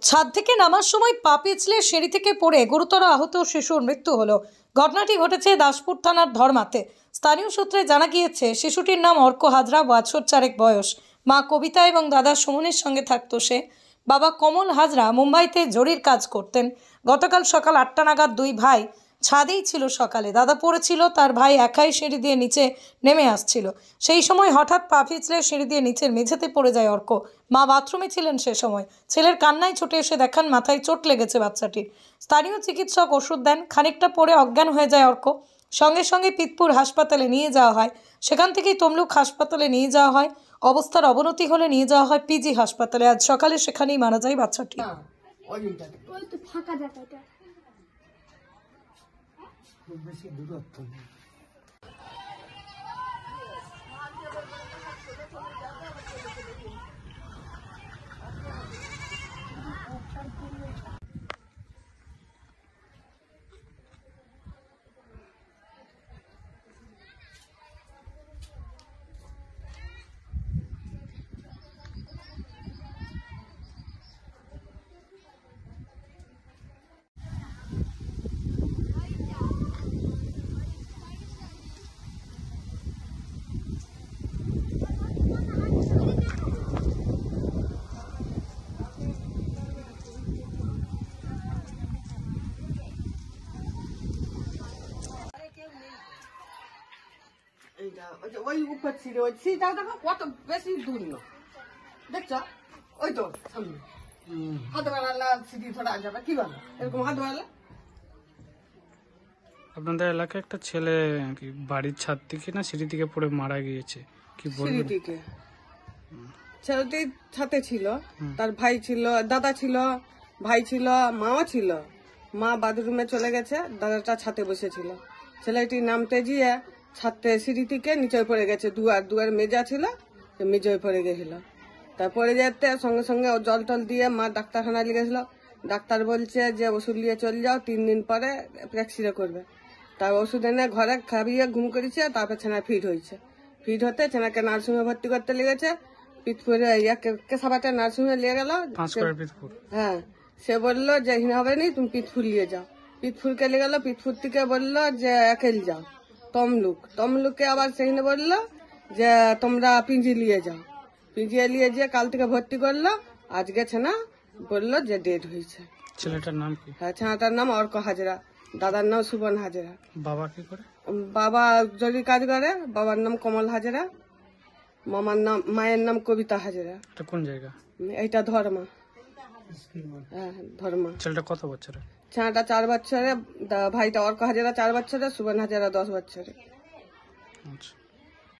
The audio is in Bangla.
ছাদ থেকে নামার সময় পা পিছলে সিঁড়ি থেকে পড়ে গুরুতর আহত শিশুর মৃত্যু হলো। ঘটনাটি ঘটেছে দাসপুর থানার ধর্মাতে। স্থানীয় সূত্রে জানা গিয়েছে শিশুটির নাম অর্ক হাজরা, বছর 4 বয়স। মা কবিতা এবং দাদা সুমনের সঙ্গে থাকতো সে। বাবা কমল হাজরা মুম্বাইতে জরির কাজ করতেন। গতকাল সকাল 8টা নাগাদ দুই ভাই ছাদেই ছিল। সকালে দাদা পড়েছিল, তার ভাই একাই সিঁড়ি দিয়ে নিচে নেমে আসছিল। সেই সময় হঠাৎ পা পিছলে সিঁড়ি দিয়ে নিচের মেঝেতে পড়ে যায় অর্ক। মা বাথরুমে ছিলেন সে সময়। ছেলের কান্নায় ছুটে এসে দেখান মাথায় চোট লেগেছে বাচ্চাটির। স্থানীয় চিকিৎসক ওষুধ দেন। খানিকটা পরে অজ্ঞান হয়ে যায় অর্ক। সঙ্গে সঙ্গে পিতপুর হাসপাতালে নিয়ে যাওয়া হয়। সেখান থেকেই তমলুক হাসপাতালে নিয়ে যাওয়া হয়। অবস্থার অবনতি হলে নিয়ে যাওয়া হয় পিজি হাসপাতালে। আজ সকালে সেখানেই মারা যায় বাচ্চাটি। খুব বেশি দূরত্ব নেই। ওই উপর ছিল, ওই সিটাও দেখো কত বেশি দূর না, দেখছো? ওই তো সামনে হাত বাড়ালে সিঁড়ি ধরা যাবে, কি বলো? এরকম হাত বাড়ালে। আপনাদের এলাকায় একটা ছেলে কি বাড়ির ছাদ থেকে না সিঁড়ি থেকে পড়ে মারা গিয়েছে, কি সিঁড়ি বলবেন? থেকে ছেলেটি ছাতে ছিল, তার ভাই ছিল, দাদা ছিল, ভাই ছিল, মাও ছিল। মা বাথরুমে চলে গেছে, দাদাটা ছাতে বসেছিল। ছেলেটি নামতে গিয়ে ছাদতে সিঁড়ি থেকে নিচে পড়ে গেছে। দুয়ার মেজা ছিল, মেজে পড়ে গেছিল। তারপরে যেতে সঙ্গে সঙ্গে জল টল দিয়ে মা ডাক্তারখানা নিয়ে গেছিল। ডাক্তার বলছে যে ওষুধ নিয়ে চলে যাও, 3 দিন পরে এক্সরে করবে। তার ওষুধ এনে ঘরে খাইয়ে ঘুম করেছে। তারপর ছেনা ফিট হয়েছে। ফিট হতে ছেনাকে নার্সিংহোমে ভর্তি করতে লেগেছে। পিতপুরে কেশাবাটে নার্সিংহোমে নিয়ে গেল। হ্যাঁ, সে বললো যে হিনা হবে নি, তুমি পিতপুর নিয়ে যাও। পিতপুরকে নিয়ে গেল। পিতপুর থেকে বললো যে একেল যাও তমলুকে। আবার সেখানে বললো যে তোমরা পিঞ্জি নিয়ে যাও। পিঞ্জি নিয়ে যেয়ে কাল থেকে ভর্তি করলো। আজকে ছেনা বললো যে ডেড হয়েছে। ছেলেটার নাম কি? হ্যাঁ, ছেনাটার নাম অর্ক হাজরা, দাদার নাম সুবন হাজরা। বাবা কি করে? বাবা জরি কাজ করে। বাবার নাম কমল হাজরা, মায়ের নাম কবিতা হাজরা। এটা কোন জায়গা? এইটা ধর্মা। হ্যাঁ, ধর্মা। ছেলেটা কত বছরের? ছেনাটা 4 বছরে, ভাইটা অর্ক হাজরা 4 বছরে, সুবন হাজরা 10 বছরে। আচ্ছা।